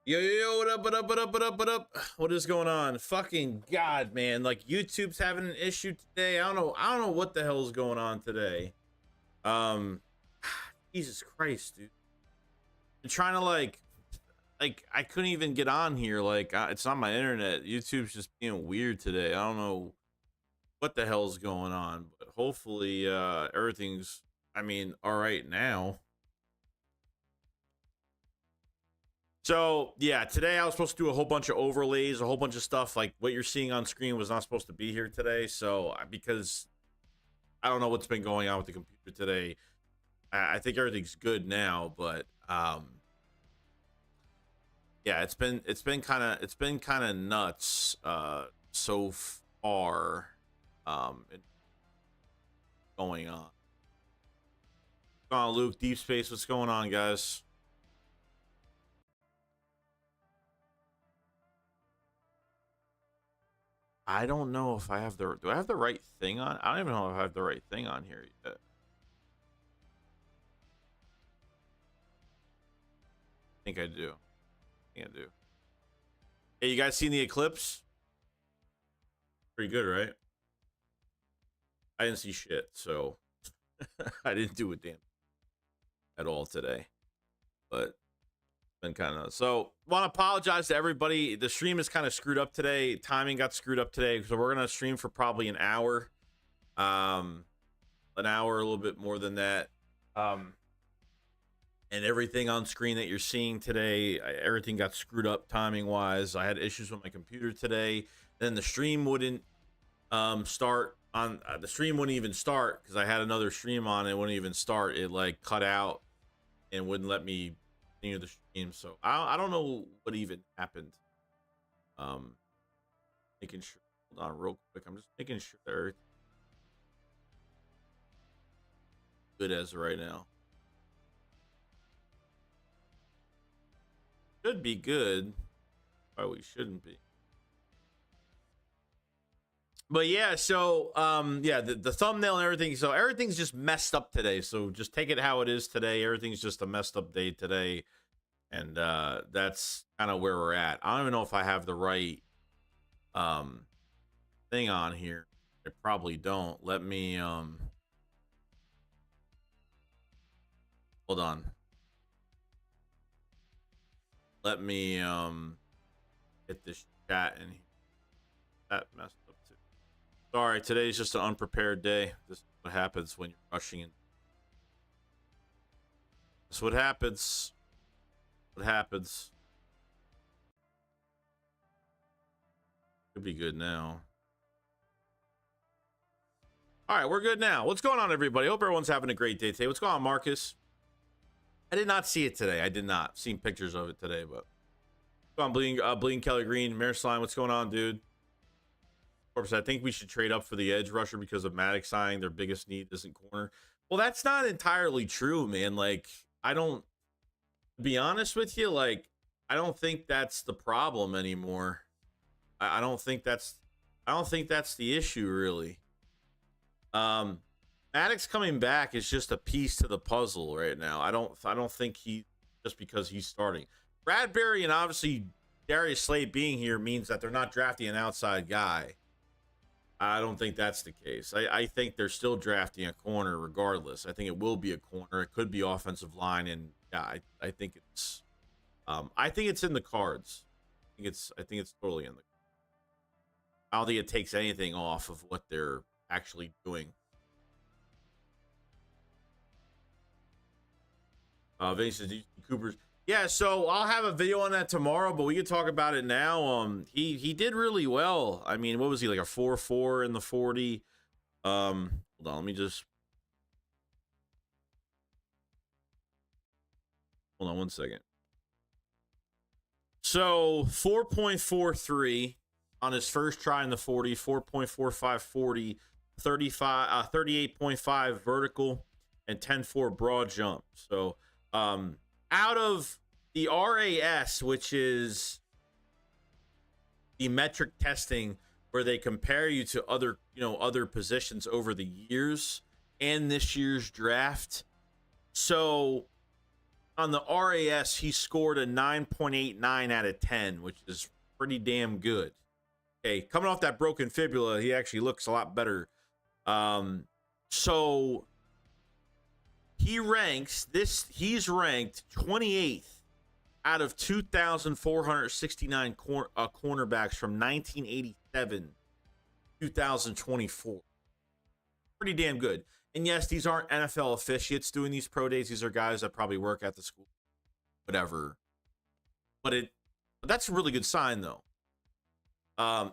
Yo, yo, yo, what up, what up, what up, what up, what up? What is going on? Fucking God, man. Like YouTube's having an issue today. I don't know what the hell is going on today. Um Jesus Christ, dude. I'm trying to like I couldn't even get on here. Like it's on my internet. YouTube's just being weird today. I don't know what the hell's going on, but hopefully everything's all right now. So yeah, today I was supposed to do a whole bunch of overlays, a whole bunch of stuff. Like what you're seeing on screen was not supposed to be here today. So because I don't know what's been going on with the computer today, I think everything's good now. But yeah, it's been kind of nuts so far. Going on. What's going on, Luke? Deep Space. What's going on, guys? I don't know if I have the. Do I have the right thing on? I don't even know if I have the right thing on here yet. I think I do. I think I do. Hey, you guys seen the eclipse? Pretty good, right? I didn't see shit, so I didn't do a damn at all today. But been kind of so. Want to apologize to everybody. The stream is kind of screwed up today. Timing got screwed up today, so we're gonna stream for probably an hour. An hour, a little bit more than that. And everything on screen that you're seeing today, everything got screwed up timing wise. I had issues with my computer today. Then the stream wouldn't start on the stream wouldn't even start because I had another stream on. It wouldn't even start. It like cut out and wouldn't let me continue the stream. So I don't know what even happened. Making sure. Hold on, real quick. I'm just making sure they're good as of right now. Should be good. Why we shouldn't be. But yeah, so yeah, the thumbnail and everything. So everything's just messed up today. So just take it how it is today. Everything's just a messed up day today. And that's kind of where we're at. I don't even know if I have the right thing on here. I probably don't. Let me hold on. Let me get this chat in here. That messed up too. Sorry, today's just an unprepared day. This is what happens when you're rushing in. That's what happens. What happens? Could be good now. All right, we're good now. What's going on, everybody? Hope everyone's having a great day today. What's going on, Marcus? I did not see it today. I did not. Seen pictures of it today, but what's going on, Bleeding Kelly Green, Mayor Slime. What's going on, dude? Corpse, I think we should trade up for the edge rusher because of Maddox signing. Their biggest need isn't corner. Well, that's not entirely true, man. Like, I don't, to be honest with you, like, I don't think that's the problem anymore. I don't think that's the issue, really. Maddox coming back is just a piece to the puzzle right now. I don't think he, just because he's starting. Bradbury and obviously Darius Slade being here means that they're not drafting an outside guy. I don't think that's the case. I think they're still drafting a corner regardless. I think it will be a corner. It could be offensive line, and yeah, I think it's in the cards. I think it's totally in the. I don't think it takes anything off of what they're actually doing. Vince Cooper's. Yeah, so I'll have a video on that tomorrow, but we can talk about it now. He did really well. I mean, what was he, like a 4.4 in the 40? Hold on, let me just hold on one second. So 4.43 on his first try in the 40, 4.45 40, 35 38.5 vertical, and 10.4 broad jump. So out of the RAS, which is the metric testing where they compare you to other positions over the years and this year's draft. So on the RAS, he scored a 9.89 out of 10, which is pretty damn good. Okay, coming off that broken fibula, he actually looks a lot better. So he's ranked 28th out of 2,469 cornerbacks from 1987 2024. Pretty damn good. And yes, these aren't NFL officiates doing these pro days. These are guys that probably work at the school, whatever. But that's a really good sign, though.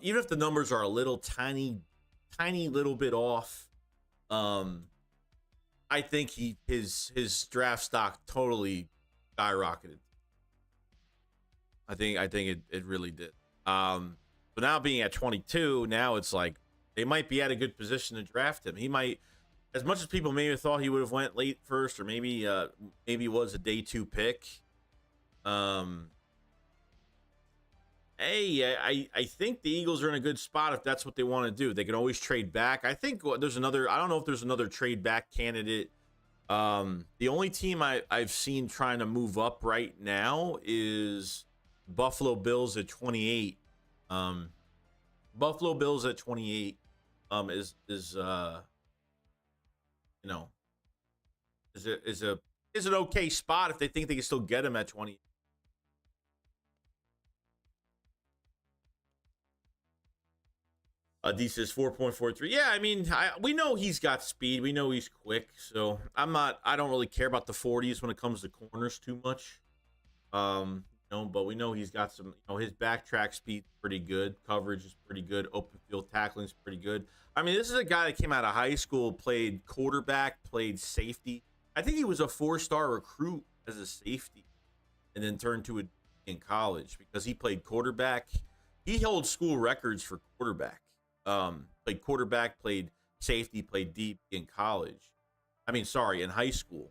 Even if the numbers are a little tiny little bit off, I think his draft stock totally skyrocketed. I think it really did. But now being at 22, now it's like they might be at a good position to draft him. He might, as much as people maybe thought he would have went late first, or maybe was a day 2 pick. I think the Eagles are in a good spot if that's what they want to do. They can always trade back. I think there's another. I don't know if there's another trade back candidate. The only team I've seen trying to move up right now is Buffalo Bills at 28. Buffalo Bills at 28 is an okay spot if they think they can still get him at 20. D says 4.43. Yeah, I mean, we know he's got speed. We know he's quick. So I don't really care about the 40s when it comes to corners too much. But we know he's got some, his backtrack speed's pretty good. Coverage is pretty good. Open field tackling is pretty good. I mean, this is a guy that came out of high school, played quarterback, played safety. I think he was a 4-star recruit as a safety and then turned to it in college because he played quarterback. He held school records for quarterback. Played quarterback, played safety, played deep in college. In high school.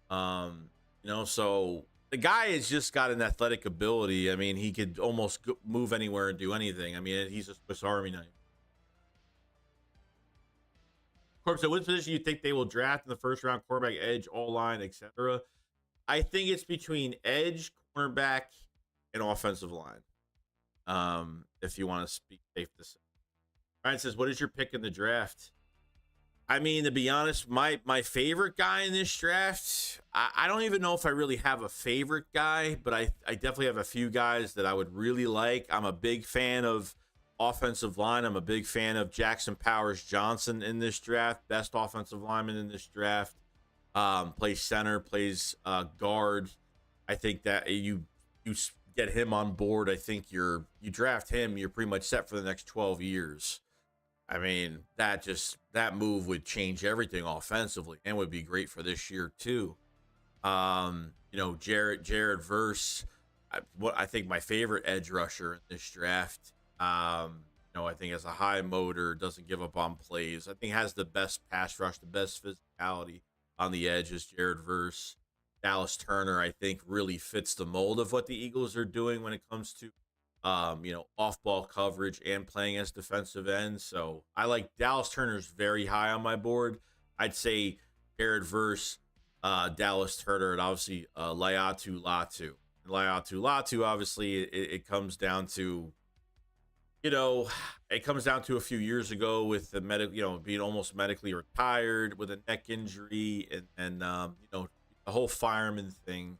So the guy has just got an athletic ability. I mean, he could almost move anywhere and do anything. I mean, he's a Swiss Army knife. Corp said, what position do you think they will draft in the first round? Quarterback, edge, all-line, etc. I think it's between edge, cornerback, and offensive line. If you want to speak safe to say. Ryan says, what is your pick in the draft? I mean, to be honest, my favorite guy in this draft, I don't even know if I really have a favorite guy, but I definitely have a few guys that I would really like. I'm a big fan of offensive line. I'm a big fan of Jackson Powers Johnson in this draft. Best offensive lineman in this draft. Plays center, plays guard. I think that you get him on board. I think you draft him, you're pretty much set for the next 12 years. I mean, that move would change everything offensively and would be great for this year too. Jared Verse, I think my favorite edge rusher in this draft. I think has a high motor, doesn't give up on plays. I think has the best pass rush, the best physicality on the edge is Jared Verse. Dallas Turner, I think, really fits the mold of what the Eagles are doing when it comes to off-ball coverage and playing as defensive ends. So I like Dallas Turner's very high on my board. I'd say Jared Verse, Dallas Turner, and obviously Latu. And Latu, obviously, it comes down to, a few years ago with the being almost medically retired with a neck injury and the whole fireman thing.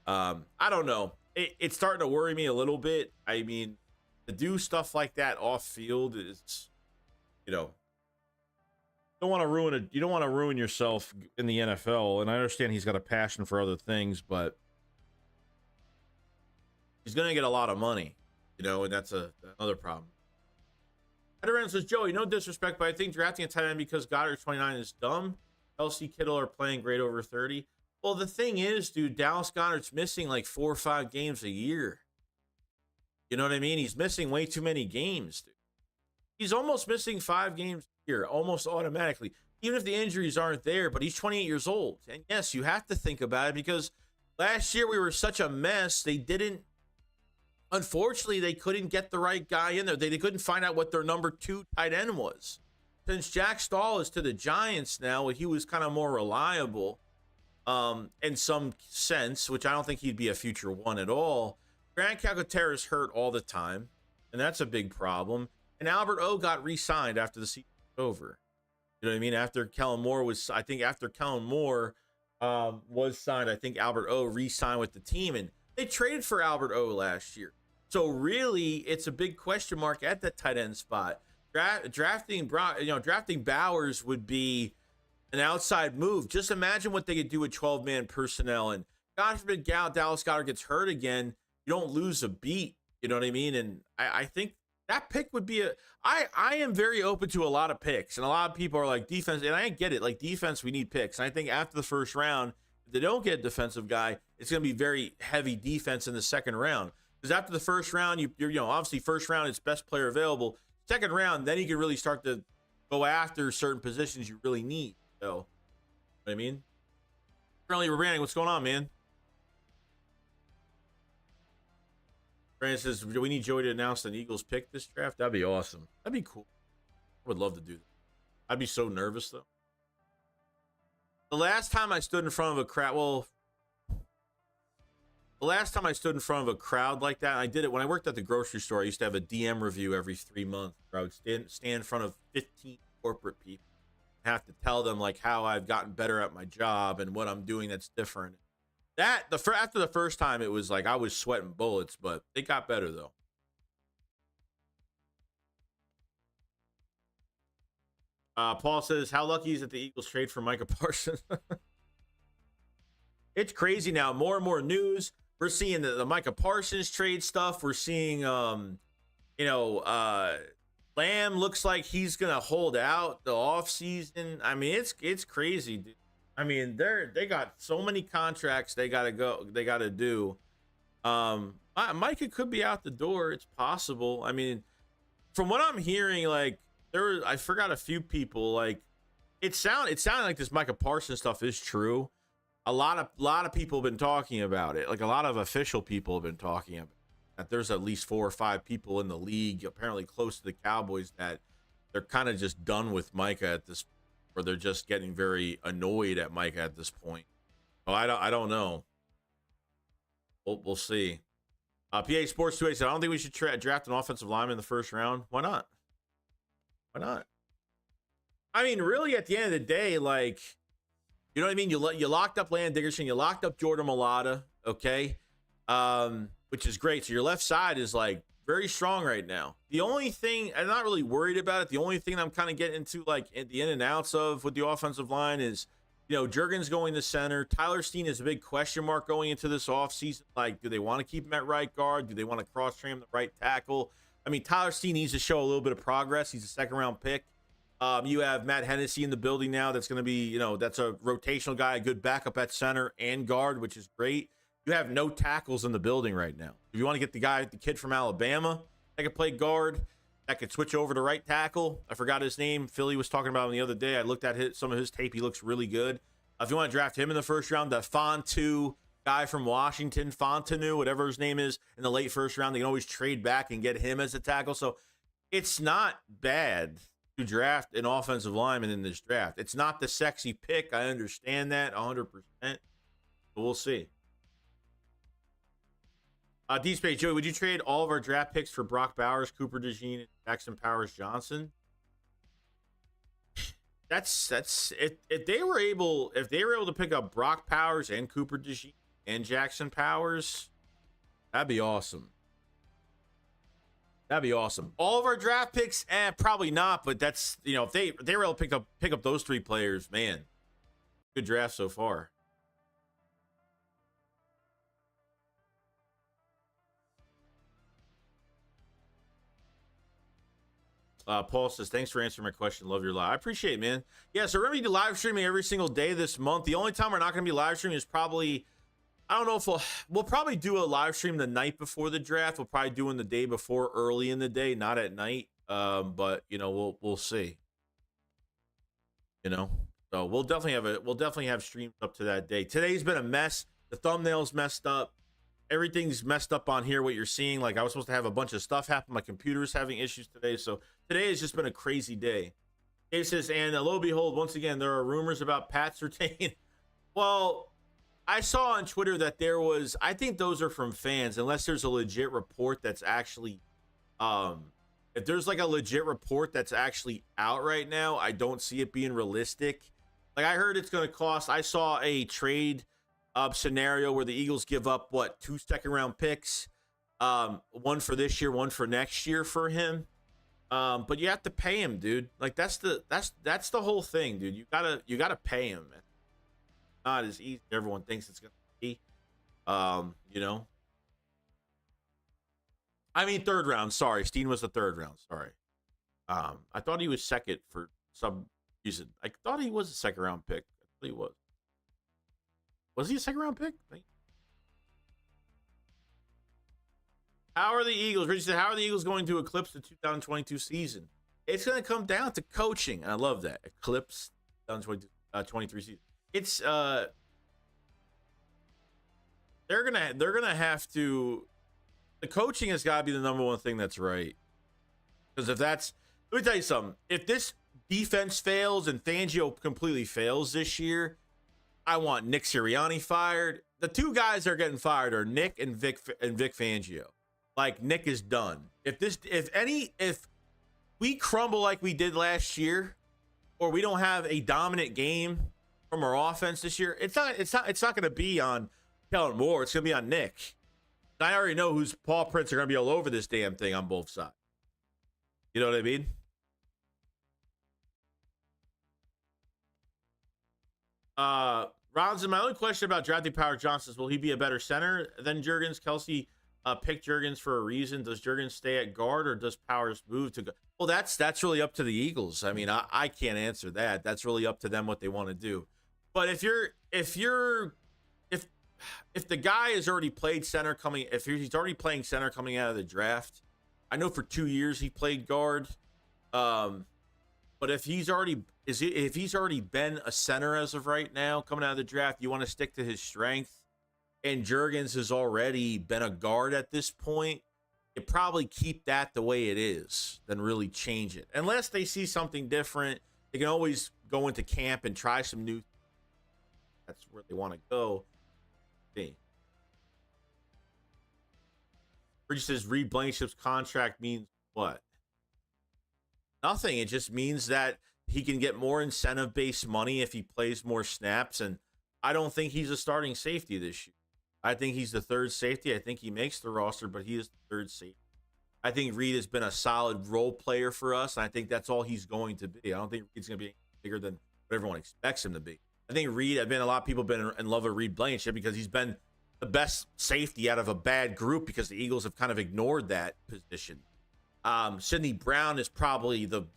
I don't know. It's starting to worry me a little bit. I mean, to do stuff like that off field is, you don't want to ruin it. You don't want to ruin yourself in the NFL. And I understand he's got a passion for other things, but he's going to get a lot of money, and that's another problem. Veteran says, Joey, no disrespect, but I think drafting a tight end because Goddard's 29 is dumb. Kelsey, Kittle are playing great over 30. Well, the thing is, dude, Dallas Goedert's missing like 4 or 5 games a year. You know what I mean? He's missing way too many games, dude. He's almost missing 5 games a year, almost automatically, even if the injuries aren't there, but he's 28 years old. And yes, you have to think about it because last year we were such a mess. Unfortunately, they couldn't get the right guy in there. They couldn't find out what their number 2 tight end was. Since Jack Stahl is to the Giants now, he was kind of more reliable. in some sense, which I don't think he'd be a future one at all. Grant Calcaterra is hurt all the time, and that's a big problem. And Albert O got re-signed after the season was over. You know what I mean? After Kellen Moore was signed, I think Albert O re-signed with the team, and they traded for Albert O last year. So really, it's a big question mark at that tight end spot. Drafting Bowers would be an outside move. Just imagine what they could do with 12-man personnel. And God forbid Dallas Goedert gets hurt again, you don't lose a beat. You know what I mean? And I think that pick would be I am very open to a lot of picks. And a lot of people are like, defense, and I get it. Like, defense, we need picks. And I think after the first round, if they don't get a defensive guy, it's going to be very heavy defense in the second round. Because after the first round, you're obviously first round, it's best player available. Second round, then you can really start to go after certain positions you really need. So, you know what I mean? Currently, Brandon, what's going on, man? Brandon says, do we need Joey to announce an Eagles pick this draft? That'd be awesome. That'd be cool. I would love to do that. I'd be so nervous, though. The last time I stood in front of a crowd, like that, I did it when I worked at the grocery store. I used to have a DM review every 3 months where I would stand in front of 15 corporate people. Have to tell them like how I've gotten better at my job and what I'm doing that's different. After the first time, it was like I was sweating bullets, but it got better though. Paul says, how lucky is it the Eagles trade for Micah Parsons? It's crazy now. More and more news. We're seeing the Micah Parsons trade stuff. We're seeing, Lamb looks like he's gonna hold out the offseason. I mean, it's crazy, dude. I mean, they got so many contracts they gotta do. Micah could be out the door. It's possible. I mean, from what I'm hearing, like I forgot a few people. Like it sounded like this Micah Parsons stuff is true. A lot of people have been talking about it. Like a lot of official people have been talking about it. That there's at least 4 or 5 people in the league, apparently close to the Cowboys, that they're kind of just done with Micah at this, or they're just getting very annoyed at Micah at this point. So I don't know. We'll see. PA Sports 2A said, I don't think we should draft an offensive lineman in the first round. Why not? I mean, really, at the end of the day, like, you know what I mean? You locked up Landon Dickerson, you locked up Jordan Mailata, okay? Which is great. So your left side is like very strong right now. The only thing, I'm not really worried about it. The only thing I'm kind of getting into, like the in and outs of with the offensive line is, Jurgens going to center. Tyler Steen is a big question mark going into this offseason. Like, do they want to keep him at right guard? Do they want to cross-train him the right tackle? I mean, Tyler Steen needs to show a little bit of progress. He's a second-round pick. You have Matt Hennessy in the building now. That's going to be, that's a rotational guy, a good backup at center and guard, which is great. You have no tackles in the building right now. If you want to get the kid from Alabama that could play guard, that could switch over to right tackle. I forgot his name. Philly was talking about him the other day. I looked at some of his tape. He looks really good. If you want to draft him in the first round, the Fontu guy from Washington, Fontanu, whatever his name is, in the late first round, they can always trade back and get him as a tackle. So it's not bad to draft an offensive lineman in this draft. It's not the sexy pick. I understand that 100%. But we'll see. D-Space, Joey, would you trade all of our draft picks for Brock Bowers, Cooper DeJean, and Jackson Powers Johnson? That's if they were able to pick up Brock Powers and Cooper DeJean and Jackson Powers, that'd be awesome. That'd be awesome. All of our draft picks, probably not, but that's, if they were able to pick up those 3 players, man, good draft so far. Paul says, thanks for answering my question. Love your live. I appreciate it, man. Yeah, so remember, you do live streaming every single day this month. The only time we're not going to be live streaming is probably, I don't know if we'll probably do a live stream the night before the draft. We'll probably do it the day before, early in the day, not at night. But we'll see. So we'll definitely have streams up to that day. Today's been a mess. The thumbnail's messed up. Everything's messed up on here, what you're seeing. Like, I was supposed to have a bunch of stuff happen. My computer's having issues today. So today has just been a crazy day. Dave says, and lo and behold, once again, there are rumors about Pat Surtain. Well, I saw on Twitter that there was, I think those are from fans, unless there's a legit report that's actually, if there's like a legit report that's actually out right now, I don't see it being realistic. Like I heard it's going to cost, I saw a trade scenario where the Eagles give up, what, 2 second-round picks, one for this year, one for next year for him. But you have to pay him, dude. Like that's the whole thing, dude. You gotta pay him, man. Not as easy as everyone thinks it's gonna be. You know. I mean, 3rd round. Sorry, Steen was the 3rd round. Sorry. I thought he was second for some reason. I thought he was a 2nd round pick. I thought he was. Was he a 2nd round pick? How are the Eagles? Richie said, how are the Eagles going to eclipse the 2022 season? It's going to come down to coaching. And I love that. Eclipse 2023 season. It's they're gonna have to, the coaching has got to be the number one thing that's right. Because if that's, let me tell you something. If this defense fails and Fangio completely fails this year, I want Nick Sirianni fired. The 2 guys that are getting fired are Nick and Vic Fangio. Like Nick is done. If we crumble like we did last year, or we don't have a dominant game from our offense this year, it's not going to be on Kellen Moore. It's going to be on Nick. I already know whose paw prints are going to be all over this damn thing on both sides. You know what I mean? Ronson, my only question about drafting Power Johnson is, will he be a better center than Jurgens? Kelsey picked Jurgens for a reason. Does Jurgens stay at guard, or does Powers move to go? Well, that's really up to the Eagles. I mean, I can't answer that. That's really up to them what they want to do. But if the guy has already played center if he's already playing center coming out of the draft, I know for 2 years he played guard. But if he's already been a center as of right now coming out of the draft, you want to stick to his strength. And Jurgens has already been a guard at this point. You probably keep that the way it is than really change it. Unless they see something different, they can always go into camp and try some new. That's where they want to go. See. Bridge says Reed Blankenship's contract means what? Nothing. It just means that he can get more incentive-based money if he plays more snaps. And I don't think he's a starting safety this year. I think he's the 3rd safety. I think he makes the roster, but he is the 3rd safety. I think Reed has been a solid role player for us, and I think that's all he's going to be. I don't think Reed's going to be bigger than what everyone expects him to be. I think Reed, a lot of people have been in love with Reed Blankenship because he's been the best safety out of a bad group because the Eagles have kind of ignored that position. Sidney Brown is probably the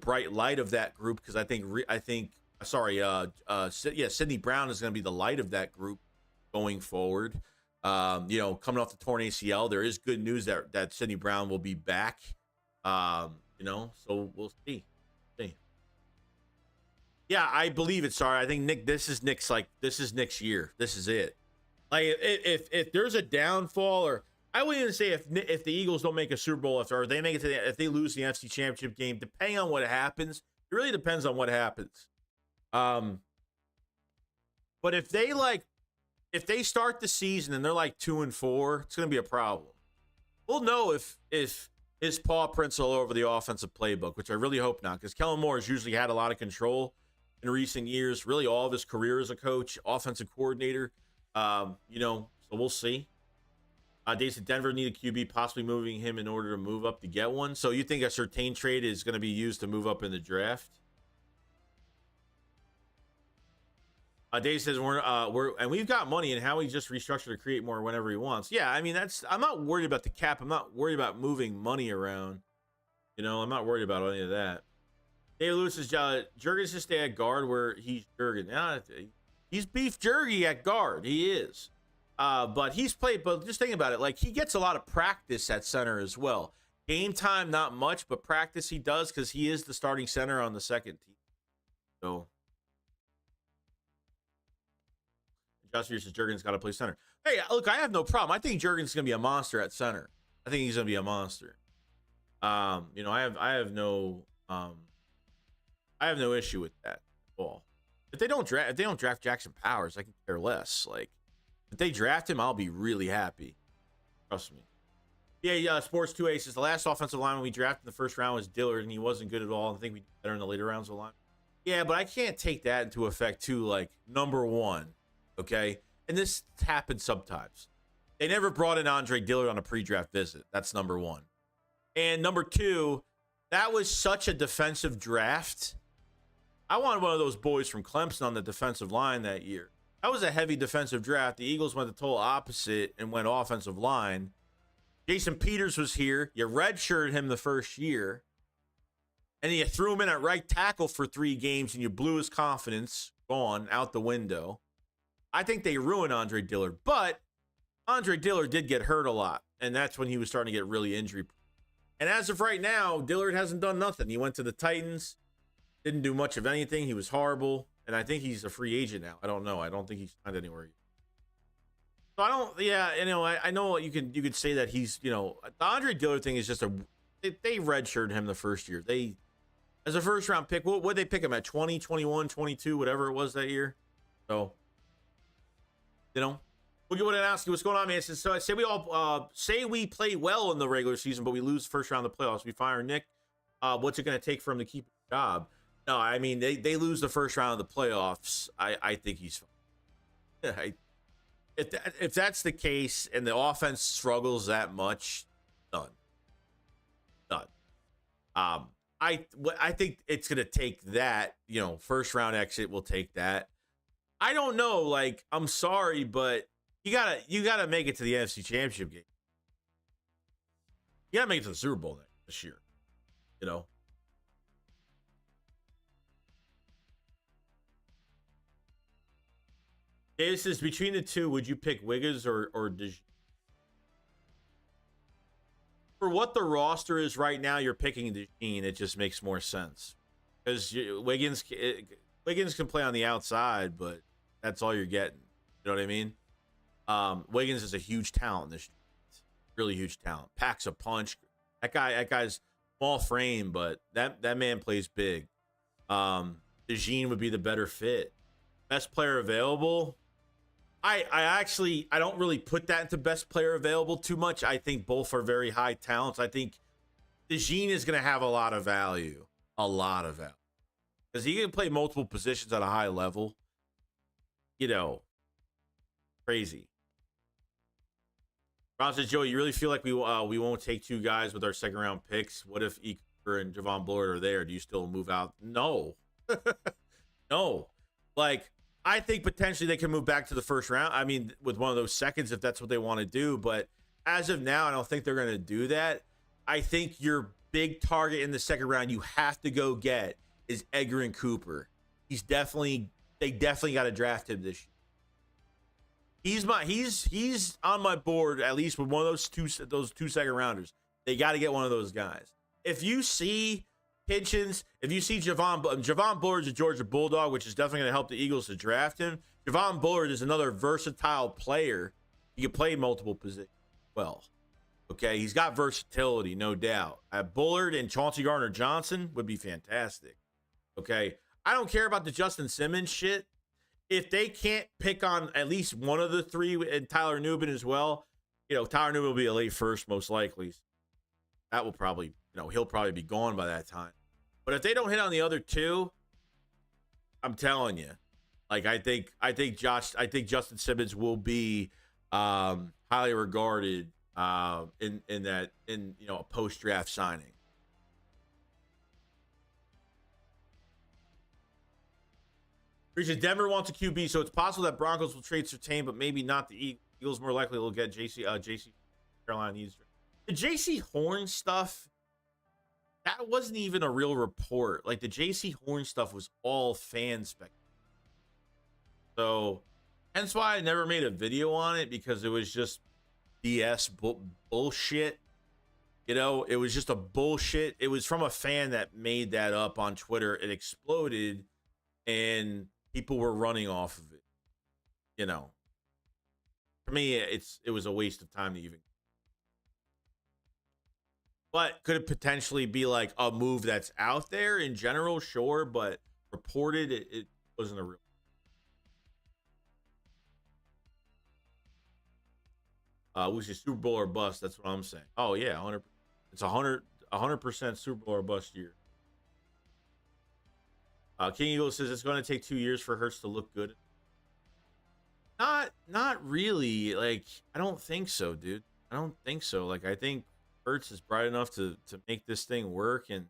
bright light of that group because Sidney Brown is going to be the light of that group going forward. Coming off the torn ACL, there is good news that Sidney Brown will be back. So we'll see. Yeah, I believe it. Sorry, I think Nick. This is Nick's year. This is it. Like if there's a downfall, or I wouldn't even say if the Eagles don't make a Super Bowl, or they make it to if they lose the NFC Championship game, depending on what happens, it really depends on what happens. But if they start the season and they're like 2-4, it's going to be a problem. We'll know if his paw prints all over the offensive playbook, which I really hope not, because Kellen Moore has usually had a lot of control in recent years, really all of his career as a coach, offensive coordinator. So we'll see. They said Denver need a QB, possibly moving him in order to move up to get one. So you think a Surtain trade is going to be used to move up in the draft? Dave says we've got money, and Howie just restructured to create more whenever he wants. Yeah, I mean I'm not worried about the cap. I'm not worried about moving money around. I'm not worried about any of that. Dave Lewis says Jurgens should stay at guard where he's Jurgen. He's beef jerky at guard. He is. But he's played. But just think about it. Like he gets a lot of practice at center as well. Game time, not much, but practice he does because he is the starting center on the second team. So. Josh says Jurgen's got to play center. Hey, look, I have no problem. I think Jurgen's going to be a monster at center. I think he's going to be a monster. I have no issue with that at all. If they don't draft Jackson Powers, I can care less. Like, if they draft him, I'll be really happy. Trust me. Yeah, Sports 2 Aces. The last offensive lineman we drafted in the first round was Dillard, and he wasn't good at all. I think we did better in the later rounds of the line. Yeah, but I can't take that into effect, too. Like, number one, okay? And this happens sometimes. They never brought in Andre Dillard on a pre-draft visit. That's number one. And number two, that was such a defensive draft. I wanted one of those boys from Clemson on the defensive line that year. That was a heavy defensive draft. The Eagles went the total opposite and went offensive line. Jason Peters was here. You redshirted him the first year. And then you threw him in at right tackle for 3 games, and you blew his confidence. Gone out the window. I think they ruined Andre Dillard. But Andre Dillard did get hurt a lot, and that's when he was starting to get really injury. And as of right now, Dillard hasn't done nothing. He went to the Titans, didn't do much of anything. He was horrible, and I think he's a free agent now. I don't know. I don't think he's signed anywhere yet. So I don't, I know you could say that he's, the Andre Dillard thing is just they redshirted him the first year. They, as a first round pick, what would they pick him at? 20, 21, 22, whatever it was that year. So, we'll get what I ask you. What's going on, man? So I say say we play well in the regular season, but we lose the first round of the playoffs. We fire Nick. What's it going to take for him to keep his job? No, I mean, they lose the first round of the playoffs. I think he's fine. If that's the case and the offense struggles that much, done. I think it's going to take that, first round exit will take that. I don't know. Like, I'm sorry, but you gotta make it to the NFC Championship game. You gotta make it to the Super Bowl this year. This is between the two. Would you pick Wiggins or DeJean? For what the roster is right now, you're picking DeJean. It just makes more sense because Wiggins can play on the outside, but that's all you're getting. You know what I mean? Wiggins is a huge talent. This really huge talent. Packs a punch. That guy's small frame, but that man plays big. DeJean would be the better fit. Best player available. I don't really put that into best player available too much. I think both are very high talents. I think DeJean is going to have a lot of value. Because he can play multiple positions at a high level. Crazy. Ron says, Joey, you really feel like we won't take 2 guys with our second round picks? What if Eker and Javon Bullard are there? Do you still move out? No. No. Like, I think potentially they can move back to the first round. I mean, with one of those seconds, if that's what they want to do. But as of now, I don't think they're going to do that. I think your big target in the second round you have to go get is Edgar and Cooper. They definitely got to draft him this year. He's on my board at least with one of those two second rounders. They got to get one of those guys. If you see Hitchens, if you see Javon Bullard's a Georgia Bulldog, which is definitely going to help the Eagles to draft him. Javon Bullard is another versatile player. He can play multiple positions well. Okay, he's got versatility, no doubt. Bullard and Chauncey Gardner-Johnson would be fantastic. Okay, I don't care about the Justin Simmons shit. If they can't pick on at least one of the 3 and Tyler Nubin as well, Tyler Nubin will be a late first most likely. That will probably, he'll probably be gone by that time. But if they don't hit on the other 2, I'm telling you, like I think Justin Simmons will be highly regarded in a post draft signing. Richard, Denver wants a QB, so it's possible that Broncos will trade Surtain, but maybe not the Eagles. More likely will get JC Carolina needs. The JC Horn stuff, that wasn't even a real report. Like, the JC Horn stuff was all fan spec. So, hence why I never made a video on it, because it was just BS bullshit. It was just a bullshit. It was from a fan that made that up on Twitter. It exploded, and people were running off of it. For me, it was a waste of time to even. But could it potentially be like a move that's out there in general? Sure, but reported, it wasn't a real. Which is Super Bowl or bust. That's what I'm saying. Oh yeah, 100. It's 100% Super Bowl or bust year. King Eagle says it's going to take 2 years for Hurts to look good. Not really. Like, I don't think so, dude. I don't think so. Like, I think Hurts is bright enough to make this thing work, and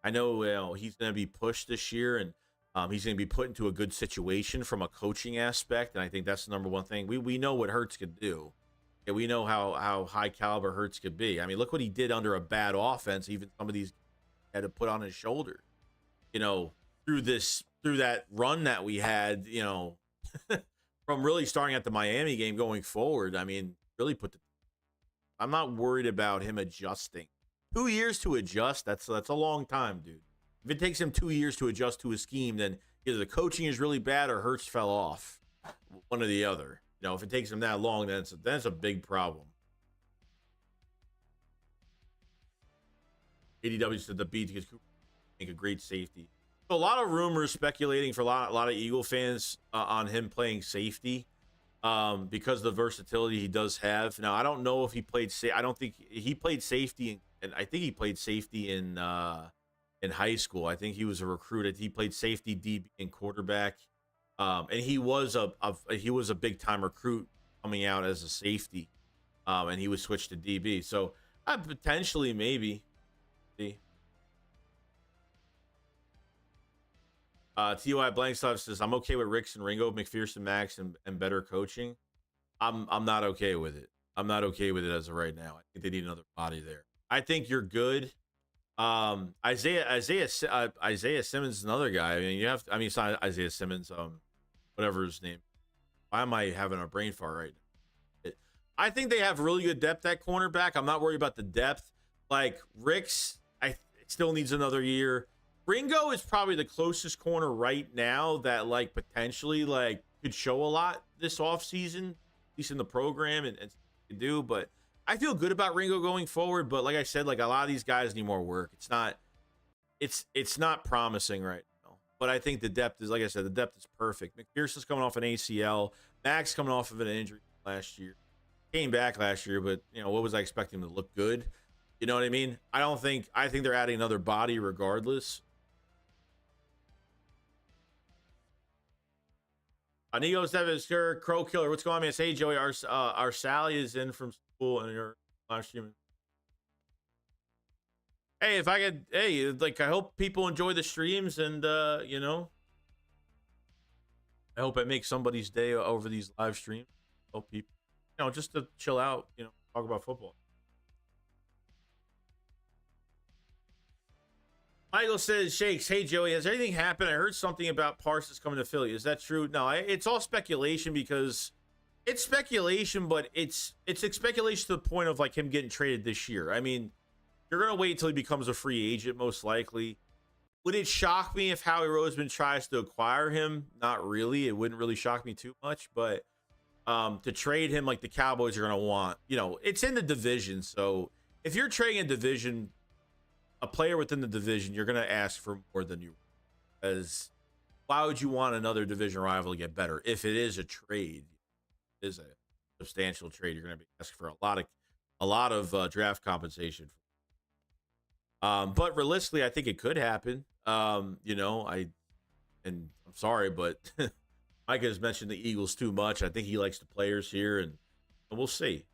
I know he's going to be pushed this year, and he's going to be put into a good situation from a coaching aspect, and I think that's the number one thing. We know what Hurts could do. Yeah, we know how high caliber Hurts could be. I mean, look what he did under a bad offense. Even some of these had to put on his shoulder. Through that run that we had, from really starting at the Miami game going forward. I mean, really I'm not worried about him adjusting. 2 years to adjust, that's a long time, dude. If it takes him 2 years to adjust to a scheme, then either the coaching is really bad or Hurts fell off. One or the other. If it takes him that long, then it's a big problem. ADW said the Beats because Cooper make a great safety. So a lot of rumors speculating for a lot of Eagle fans on him playing safety because of the versatility he does have. Now, I don't know if he played I don't think he played safety, and I think he played safety in high school. I think he was a recruit. He played safety, DB, and quarterback. And he was a big time recruit coming out as a safety, and he was switched to DB. So potentially, maybe. See. TY Blank Stuff says I'm okay with Ricks and Ringo, McPherson, Max, and better coaching. I'm not okay with it. I'm not okay with it as of right now. I think they need another body there. I think you're good. Isaiah Simmons is another guy. It's not Isaiah Simmons. Whatever his name. Why am I having a brain fart right now? I think they have really good depth at cornerback. I'm not worried about the depth. Like Ricks, still needs another year. Ringo is probably the closest corner right now that potentially could show a lot this offseason, at least in the program and do. But I feel good about Ringo going forward. But like I said, a lot of these guys need more work. It's not promising right now. But I think the depth is, like I said, the depth is perfect. McPherson's coming off an ACL. Max coming off of an injury last year. Came back last year, but what was I expecting him to look good? You know what I mean? I think they're adding another body regardless. Nigo Stevis, Crow Killer. What's going on, man? Hey, Joey, our Sally is in from school and your live streaming. Hey, if I could, I hope people enjoy the streams, and I hope I make somebody's day over these live streams. Help people, just to chill out, talk about football. Michael says, Shakes, hey, Joey, has anything happened? I heard something about Parsons coming to Philly. Is that true? No, it's all speculation because it's speculation, but it's speculation to the point of him getting traded this year. I mean, you're going to wait until he becomes a free agent, most likely. Would it shock me if Howie Roseman tries to acquire him? Not really. It wouldn't really shock me too much, but to trade him like the Cowboys are going to want, it's in the division. So if you're trading a division, a player within the division, you're going to ask for more than you, because why would you want another division rival to get better? If it is a trade, it is a substantial trade, you're going to be asking for a lot of draft compensation. But realistically, I think it could happen. I'm sorry, but Mike has mentioned the Eagles too much. I think he likes the players here, and we'll see.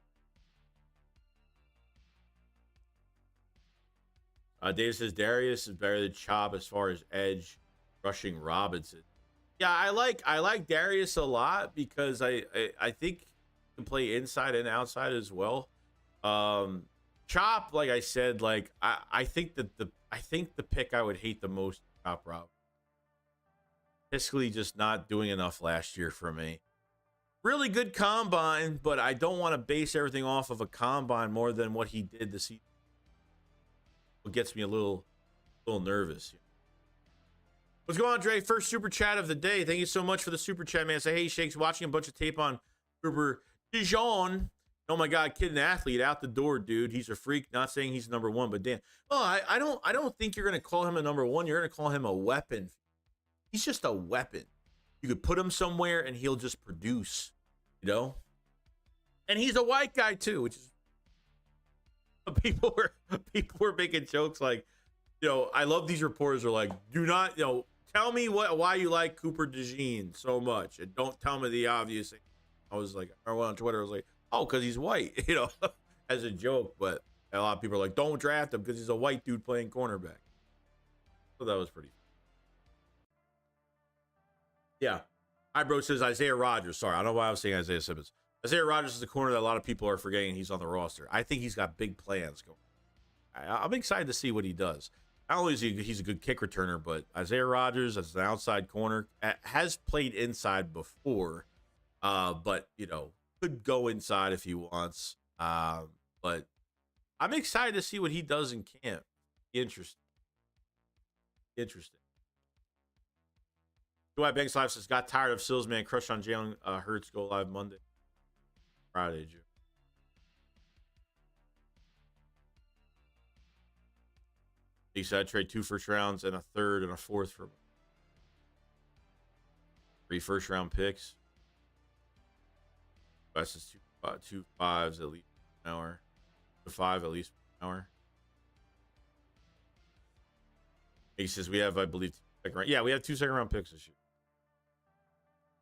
Dave says Darius is better than Chop as far as edge rushing Robinson. Yeah, I like Darius a lot because I think he can play inside and outside as well. Chop, like I said, I think that the pick I would hate the most is Chop Robinson. Basically, just not doing enough last year for me. Really good combine, but I don't want to base everything off of a combine more than what he did this season. It gets me a little nervous. What's going on, Dre? First super chat of the day. Thank you so much for the super chat, man. Say, hey, Shakes, watching a bunch of tape on Cooper DeJean. Oh my God, kid and athlete out the door, dude. He's a freak. Not saying he's number one, but damn. Well, I don't think you're gonna call him a number one. You're gonna call him a weapon. He's just a weapon. You could put him somewhere and he'll just produce. And he's a white guy too, which is people were making jokes like, I love these reporters are like, do not, tell me why you like Cooper DeJean so much, and don't tell me the obvious thing. I was like, I went on Twitter, I was like, oh, because he's white, as a joke. But a lot of people are like, don't draft him because he's a white dude playing cornerback. So that was pretty fun. Yeah. Ibro says Isaiah Rodgers. Sorry, I don't know why I was saying Isaiah Simmons. Isaiah Rodgers is the corner that a lot of people are forgetting he's on the roster. I think he's got big plans going. I'm excited to see what he does. Not only is he's a good kick returner, but Isaiah Rodgers as an outside corner has played inside before, but could go inside if he wants. But I'm excited to see what he does in camp. Interesting. Dwight Banks Live says, got tired of Sills, man. Crush on Jalen Hurts. Go live Monday. Friday, June. He said I'd trade 2 first rounds and a third and a fourth for 3 first round picks. West is 2 5s at least an hour. 5 at least an hour. He says we have, I believe, 2 second round. Yeah, we have 2 second round picks this year.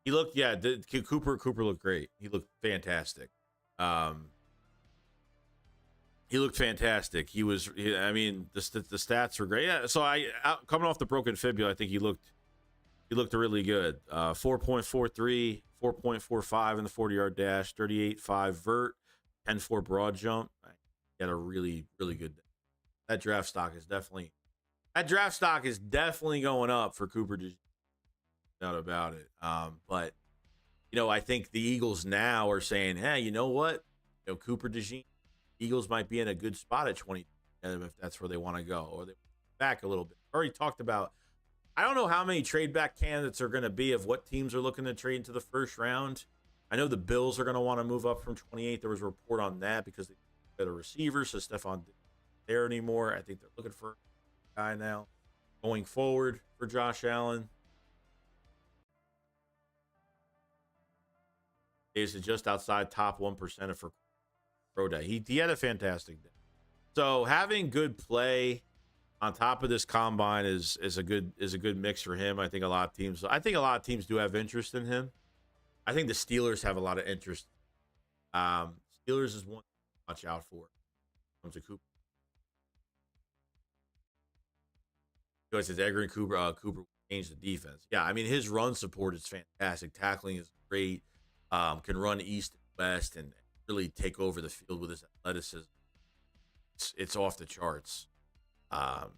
He looked, Cooper looked great. He looked fantastic. He looked fantastic. The stats were great. Yeah, so coming off the broken fibula, I think he looked really good. 4.43, 4.45 in the 40-yard dash, 38.5 vert, 10.4 broad jump. He had a really, really good day. That draft stock is definitely going up for Cooper. Doubt about it. But I think the Eagles now are saying, hey, you know what? Cooper DeJean, Eagles might be in a good spot at 20 if that's where they want to go, or they back a little bit. Already talked about. I don't know how many trade back candidates are going to be of what teams are looking to trade into the first round. I know the Bills are going to want to move up from 28. There was a report on that because they got a receiver, so Stephon isn't there anymore. I think they're looking for a guy now going forward for Josh Allen. Is just outside top 1% for pro day. He had a fantastic day. So having good play on top of this combine is a good mix for him. I think a lot of teams do have interest in him. I think the Steelers have a lot of interest. Steelers is one to watch out for. Comes to Cooper. He says Edgar and Cooper changed the defense. Yeah, I mean his run support is fantastic. Tackling is great. Can run east and west and really take over the field with his athleticism. It's off the charts. Got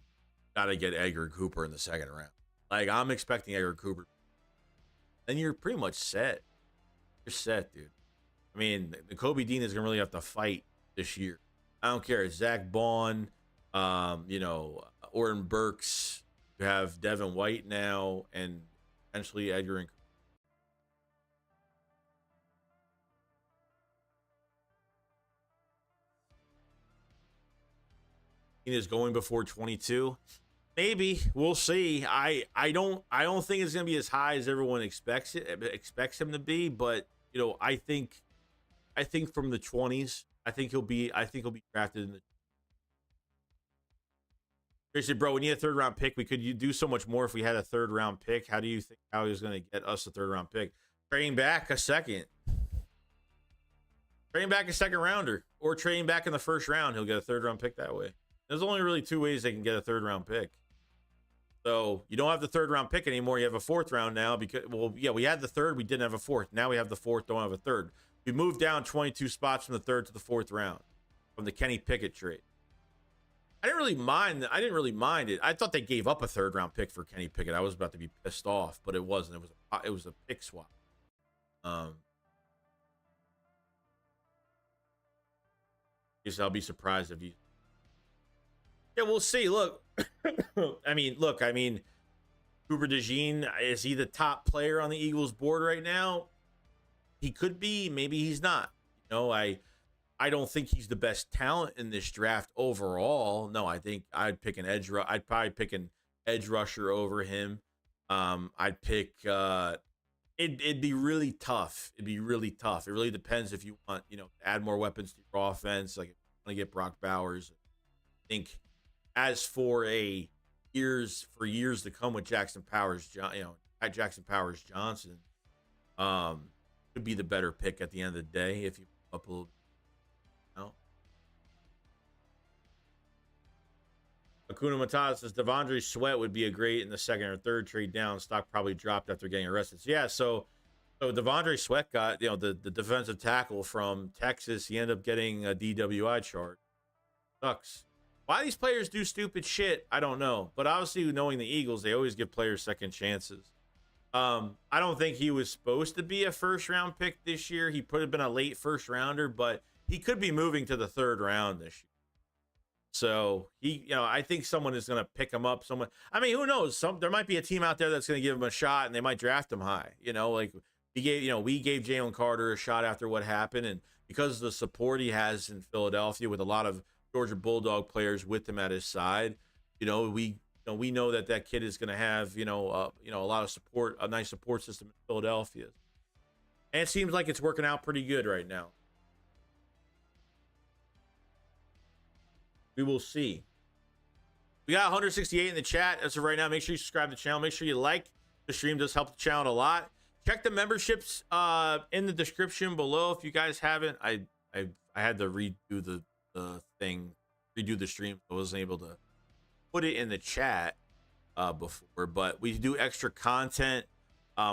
to get Edgar Cooper in the second round. Like, I'm expecting Edgar Cooper. Then you're pretty much set. You're set, dude. I mean, the Kobe Dean is going to really have to fight this year. I don't care. It's Zach Bond, Orton Burks. You have Devin White now, and potentially Edgar and Cooper. Is going before 22. Maybe we'll see. I don't think it's gonna be as high as everyone expects him to be, but I think from the 20s, I think he'll be drafted in the. Seriously, bro, we need a 3rd round pick. We could do so much more if we had a 3rd round pick. How do you think how he's gonna get us a 3rd round pick? Trading back a second. Trading back a second rounder, or trading back in the 1st round, he'll get a 3rd round pick that way. There's only really 2 ways they can get a 3rd round pick. So you don't have the 3rd round pick anymore. You have a 4th round now because, we had the 3rd. We didn't have a 4th. Now we have the 4th. Don't have a 3rd. We moved down 22 spots from the 3rd to the 4th round from the Kenny Pickett trade. I didn't really mind it. I thought they gave up a 3rd round pick for Kenny Pickett. I was about to be pissed off, but it wasn't. It was a pick swap. Guess I'll be surprised if you. Yeah, we'll see. Look, I mean, Cooper DeJean, is he the top player on the Eagles board right now? He could be. Maybe he's not. I don't think he's the best talent in this draft overall. No, I think I'd probably pick an edge rusher over him. I'd pick It'd be really tough. It'd be really tough. It really depends if you want, to add more weapons to your offense. Like, if you want to get Brock Bowers. I think as for years to come with Jackson Powers, Jackson Powers Johnson, could be the better pick at the end of the day if you up a little. Akuna Matata says Devondre Sweat would be a great in the second or third trade down. Stock probably dropped after getting arrested. So, yeah, so Devondre Sweat got the defensive tackle from Texas. He ended up getting a DWI charge. Sucks. Why these players do stupid shit, I don't know. But obviously, knowing the Eagles, they always give players second chances. I don't think he was supposed to be a first-round pick this year. He could have been a late first-rounder, but he could be moving to the third round this year. So I think someone is going to pick him up. Who knows? There might be a team out there that's going to give him a shot, and they might draft him high. Like we gave Jalen Carter a shot after what happened, and because of the support he has in Philadelphia with a lot of Georgia Bulldog players with him at his side, we know that kid is going to have a lot of support, a nice support system in Philadelphia, and it seems like it's working out pretty good right now. We will see. We got 168 in the chat as of right now. Make sure you subscribe to the channel. Make sure you like the stream. Does help the channel a lot. Check the memberships in the description below if you guys haven't. I had to redo the stream. So I wasn't able to put it in the chat before. But we do extra content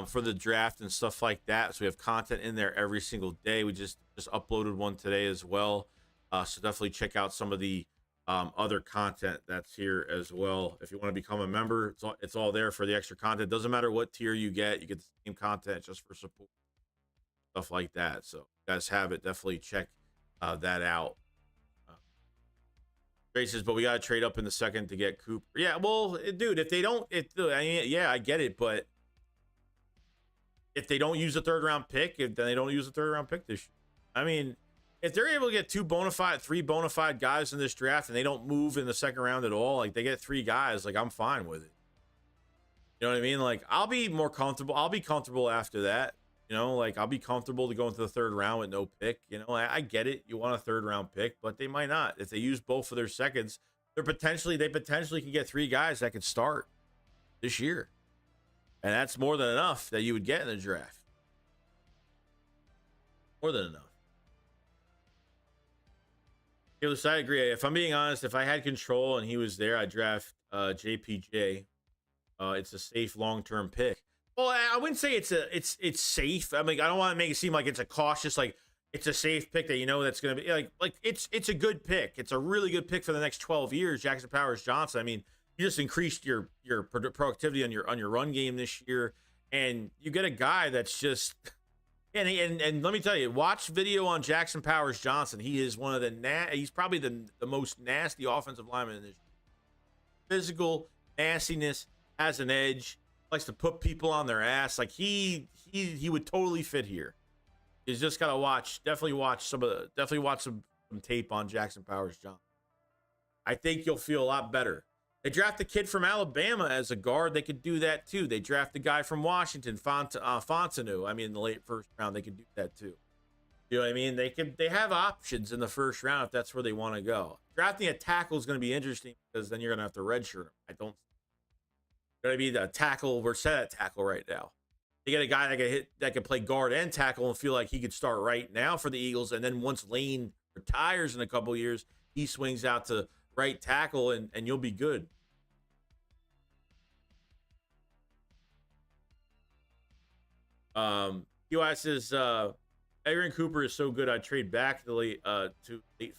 for the draft and stuff like that. So we have content in there every single day. We just uploaded one today as well. So definitely check out some of the other content that's here as well. If you want to become a member, it's all there for the extra content. Doesn't matter what tier you get the same content just for support, stuff like that. So if you guys have it, definitely check that out. Races, but we got to trade up in the second to get Cooper. Yeah, well, dude, if they don't, I get it, but if they don't use a third round pick, then they don't use a third round pick this year. If they're able to get three bona fide guys in this draft and they don't move in the second round at all, like they get three guys, like I'm fine with it. You know what I mean? Like I'll be more comfortable. I'll be comfortable after that. I'll be comfortable to go into the third round with no pick. I get it. You want a third round pick, but they might not. If they use both of their seconds, they potentially can get three guys that could start this year. And that's more than enough that you would get in the draft. More than enough. I agree. If I'm being honest, if I had control and he was there, I'd draft JPJ. It's a safe long-term pick. Well, I wouldn't say it's safe. I don't want to make it seem like it's a cautious, like it's a safe pick that that's going to be like it's a good pick. It's a really good pick for the next 12 years. Jackson Powers Johnson. You just increased your productivity on your run game this year, and you get a guy that's just. And let me tell you, watch video on Jackson Powers Johnson. He is one of he's probably the most nasty offensive lineman in this. Physical nastiness, has an edge, likes to put people on their ass. Like he would totally fit here. You just gotta definitely watch some tape on Jackson Powers Johnson. I think you'll feel a lot better. They draft a kid from Alabama as a guard. They could do that too. They draft a guy from Washington, Fontenot. In the late first round, they could do that too. You know what I mean? They have options in the first round if that's where they want to go. Drafting a tackle is going to be interesting because then you're going to have to redshirt him. Going to be the tackle. We're set at tackle right now. You get a guy that can play guard and tackle and feel like he could start right now for the Eagles. And then once Lane retires in a couple years, he swings out to right tackle and you'll be good. UI says Aaron Cooper is so good I'd trade back to late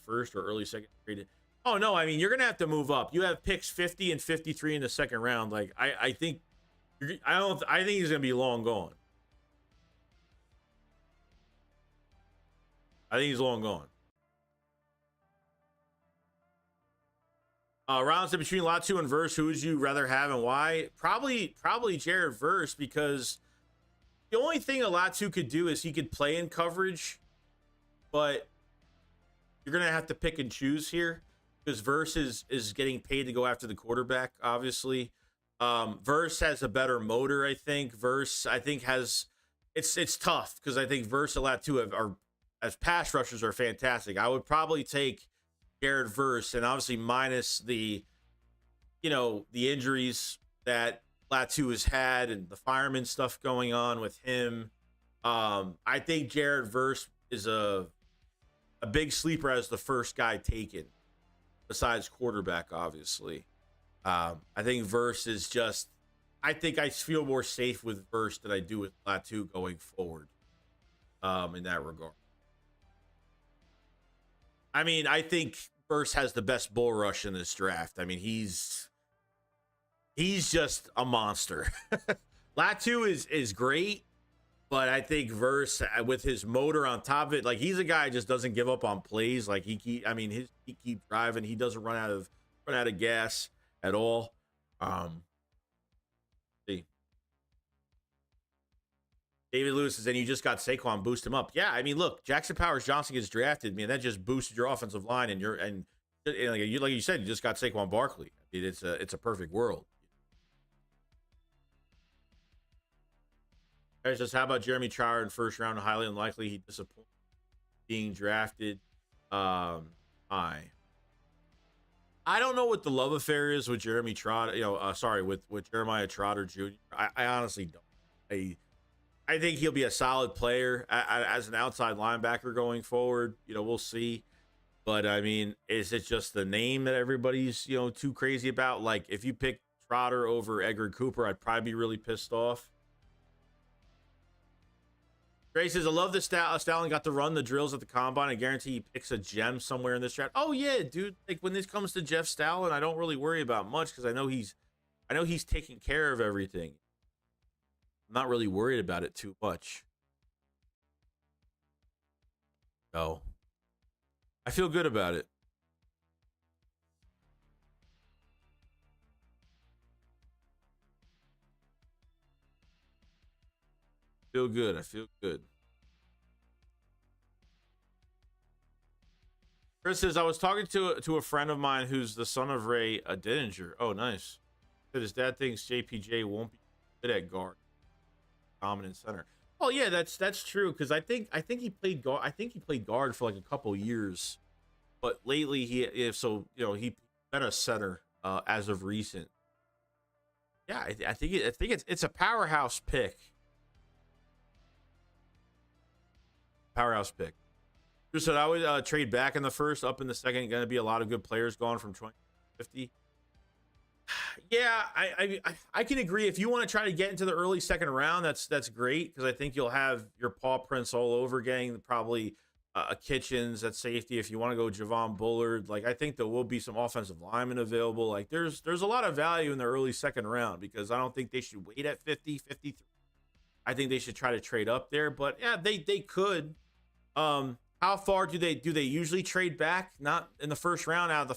first or early second trade. Oh no, you're gonna have to move up. You have picks 50 and 53 in the second round. Like I think he's gonna be long gone. I think he's long gone. Rounds in between Latu and Verse, who would you rather have and why? Probably Jared Verse, because the only thing a Latu could do is he could play in coverage, but you're going to have to pick and choose here because Verse is getting paid to go after the quarterback, obviously. Verse has a better motor, I think. Verse, I think, has it's tough because I think Verse and Latu are as pass rushers are fantastic. I would probably take Jared Verse, and obviously minus the the injuries that Latu has had and the fireman stuff going on with him. I think Jared Verse is a big sleeper as the first guy taken, besides quarterback, obviously. I think Verse is just. I think I feel more safe with Verse than I do with Latu going forward. In that regard. I mean, I think Verse has the best bull rush in this draft. I mean, he's just a monster. Latu is great, but I think Verse with his motor on top of it, like he's a guy who just doesn't give up on plays. Like he keeps driving. He doesn't run out of gas at all. See. David Lewis says, and you just got Saquon, boost him up. Yeah, I mean, look, Jackson Powers Johnson gets drafted, man. That just boosted your offensive line, and like you said, you just got Saquon Barkley. I mean, it's a perfect world. Guys, just how about Jeremy Trotter in first round? Highly unlikely he disappointed being drafted. I don't know what the love affair is with Jeremy Trotter. With Jeremiah Trotter Jr. I honestly don't. I think he'll be a solid player as an outside linebacker going forward. We'll see. But I mean, is it just the name that everybody's too crazy about? Like, if you pick Trotter over Edgar Cooper, I'd probably be really pissed off. Gray says, I love the Stalin got to run the drills at the combine. I guarantee he picks a gem somewhere in this draft. Oh yeah, dude. Like when this comes to Jeff Stalin, I don't really worry about much because I know he's taking care of everything. I'm not really worried about it too much. So I feel good about it. Feel good. I feel good. Chris says, I was talking to a friend of mine who's the son of Ray Didinger. Oh, nice. Said his dad thinks JPJ won't be good at guard, dominant center. Oh yeah, that's true because I think he played guard. I think he played guard for like a couple years, but lately he's been a center as of recent. Yeah, I think it's a powerhouse pick. Powerhouse pick. Drew said, I would trade back in the first, up in the second. Going to be a lot of good players gone from 20 to 50. Yeah, I can agree. If you want to try to get into the early second round, that's great because I think you'll have your paw prints all over getting probably a Kitchens at safety. If you want to go Javon Bullard, like I think there will be some offensive linemen available. Like there's a lot of value in the early second round because I don't think they should wait at 50, 53. I think they should try to trade up there, but yeah, they could. How far do they usually trade back? Not in the first round. Out of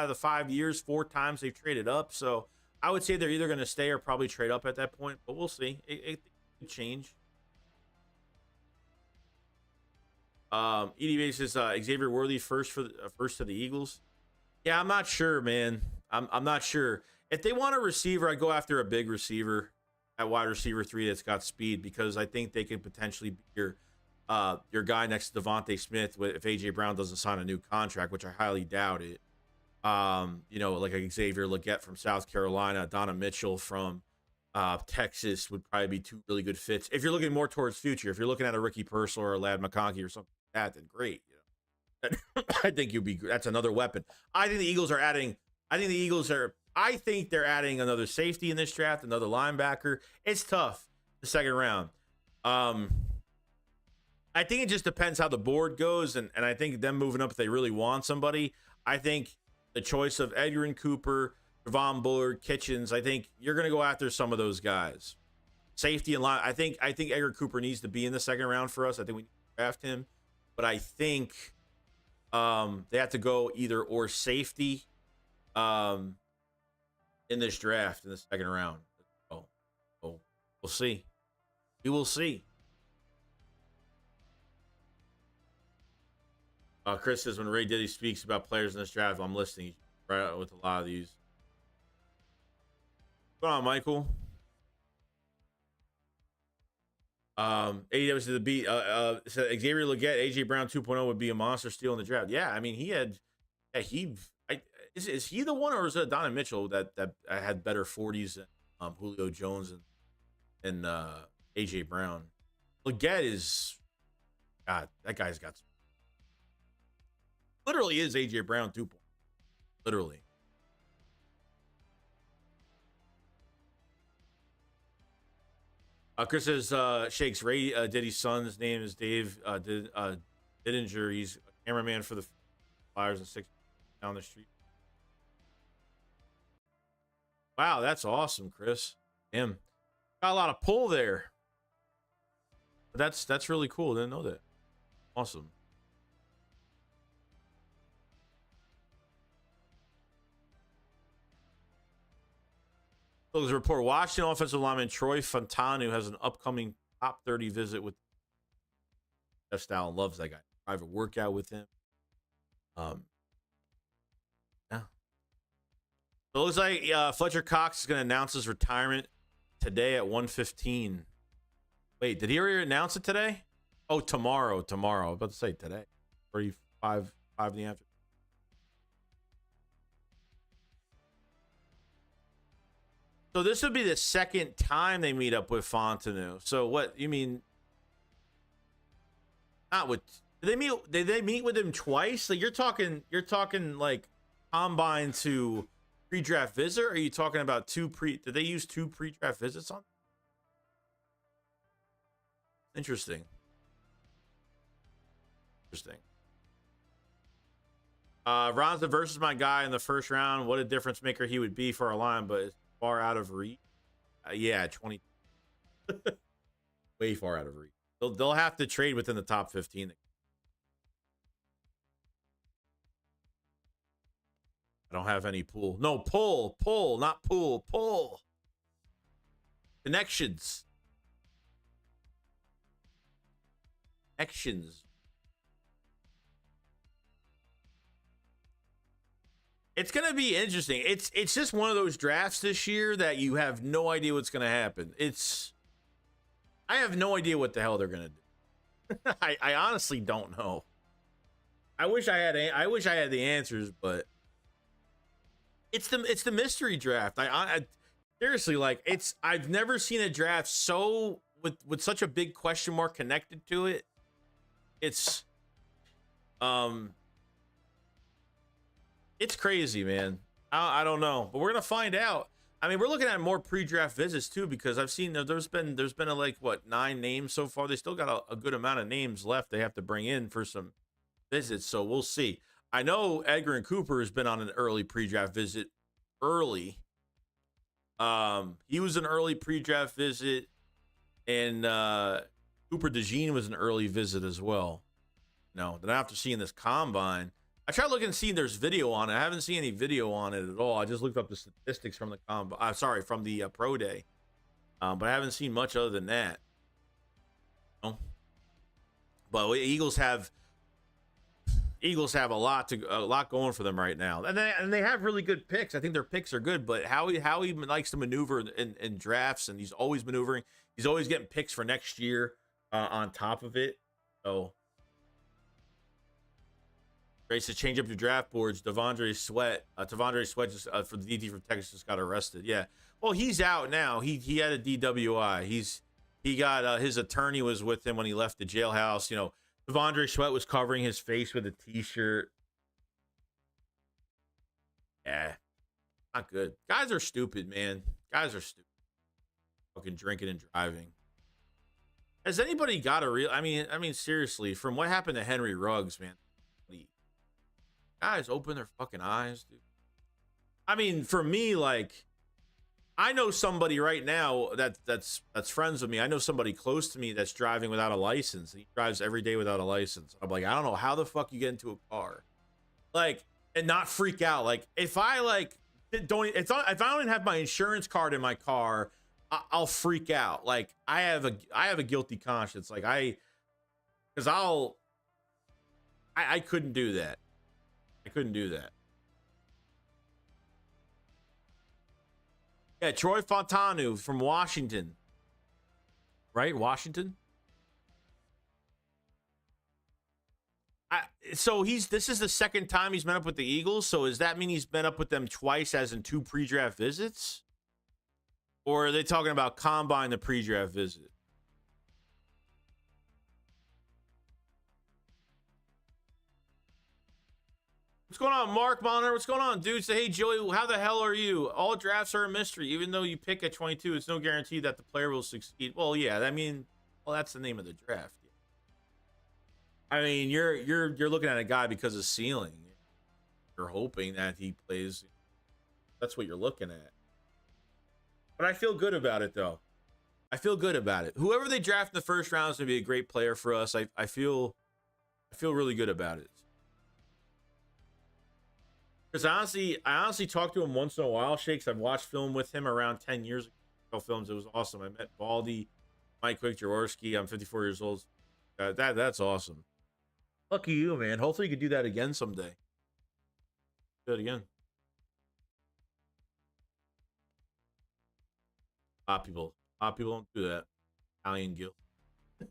the 5 years, 4 times they've traded up. So I would say they're either going to stay or probably trade up at that point. But we'll see. It could change. Edie Bates says Xavier Worthy first to the Eagles. Yeah, I'm not sure, man. I'm not sure. If they want a receiver, I'd go after a big receiver at wide receiver 3 that's got speed because I think they could potentially be your guy next to Devontae Smith if AJ Brown doesn't sign a new contract, which I highly doubt it. Like a Xavier Legette from South Carolina, Donna Mitchell from Texas would probably be 2 really good fits. If you're looking more towards future, if you're looking at a Ricky Purcell or a Ladd McConkey or something like that, then great. I think that's another weapon. I think they're adding another safety in this draft, another linebacker. It's tough the second round. I think it just depends how the board goes, and I think them moving up if they really want somebody. I think the choice of Edgar and Cooper, Javon Bullard, Kitchens, I think you're going to go after some of those guys. Safety and line. I think Edgar Cooper needs to be in the second round for us. I think we need to draft him, but I think they have to go either or safety in this draft in the second round. Oh, we'll see. We will see. Chris says, when Ray Diddy speaks about players in this draft, I'm listening right with a lot of these. What's going on, Michael? AEW to the beat. So Xavier Legette, AJ Brown 2.0 would be a monster steal in the draft. Yeah, I mean he had. Yeah, is he the one, or is it Donovan Mitchell that had better 40s than Julio Jones and AJ Brown? Legette is, God, that guy's got some, literally is AJ Brown 2.0. Literally. Chris says Shakes Ray Diddy's son's name is Dave Didinger. He's a cameraman for the Flyers and 6 down the street. Wow, that's awesome, Chris. Damn, got a lot of pull there. That's really cool. Didn't know that. Awesome. So there's a report. Washington offensive lineman Troy Fontanu has an upcoming top 30 visit with Jeff Stalin. Loves that guy. Private workout with him. Yeah. So it looks like Fletcher Cox is going to announce his retirement today at 1:15. Wait, did he already announce it today? Oh, tomorrow. I was about to say today. 5 in the afternoon. So this would be the second time they meet up with Fontanu. So what you mean? Not with did they meet with him twice? Like you're talking like combine to pre-draft visit, or are you talking about did they use 2 pre-draft visits on? Interesting. Ron's the versus my guy in the first round. What a difference maker he would be for our line, but it's far out of reach. Yeah, 20. Way far out of reach. They'll have to trade within the top 15. I don't have any pool. No, pull, not pool, pull. Connections. It's going to be interesting. It's just one of those drafts this year that you have no idea what's going to happen. I have no idea what the hell they're going to do. I honestly don't know. I wish I had the answers, but it's the mystery draft. I seriously, like, I've never seen a draft so with such a big question mark connected to it. It's crazy, man. I don't know, but we're gonna find out. I mean, we're looking at more pre-draft visits too, because I've seen there's been like 9 names so far. They still got a good amount of names left they have to bring in for some visits, so we'll see. I know Edgar and Cooper has been on an early pre-draft visit. He was an early pre-draft visit, and Cooper DeJean was an early visit as well. No, then after seeing this combine, I tried looking and seeing there's video on it. I haven't seen any video on it at all. I just looked up the statistics from the combine. From the pro day, but I haven't seen much other than that. No. But Eagles have a lot going for them right now, and they have really good picks. I think their picks are good, but Howie likes to maneuver in drafts, and he's always maneuvering. He's always getting picks for next year on top of it. So. Race to change up your draft boards. Tavondre Sweat just for the DT from Texas just got arrested. Yeah, well, he's out now. He had a DWI. He got his attorney was with him when he left the jailhouse. You know, Tavondre Sweat was covering his face with a t-shirt. Yeah, not good. Guys are stupid, man. Guys are stupid. Fucking drinking and driving. Has anybody got a real? I mean, seriously, from what happened to Henry Ruggs, man. Guys open their fucking eyes, dude. I mean, for me, like, I know somebody right now that's friends with me. I know somebody close to me that's driving without a license. He drives every day without a license. I'm like, I don't know how the fuck you get into a car, like, and not freak out. Like, if I if I don't even have my insurance card in my car, I'll freak out. Like, I have a guilty conscience. Like, I couldn't do that. I couldn't do that. Yeah, Troy Fontanu from Washington. Right? Washington? So this is the second time he's met up with the Eagles. So does that mean he's met up with them twice, as in 2 pre-draft visits? Or are they talking about combine the pre-draft visit? What's going on, Mark Bonner? What's going on, dude? Say, hey, Joey, how the hell are you? All drafts are a mystery. Even though you pick at 22, it's no guarantee that the player will succeed. Well, yeah, well, that's the name of the draft. I mean, you're looking at a guy because of ceiling. You're hoping that he plays. That's what you're looking at. But I feel good about it, though. I feel good about it. Whoever they draft in the first round is going to be a great player for us. I feel really good about it. Because I honestly talk to him once in a while, Shakes. I've watched film with him around 10 years ago. Films. It was awesome. I met Baldy, Mike Quick, Jaworski. I'm 54 years old. That's awesome. Lucky you, man. Hopefully you could do that again someday. Do it again. A lot of people don't do that. Italian guilt.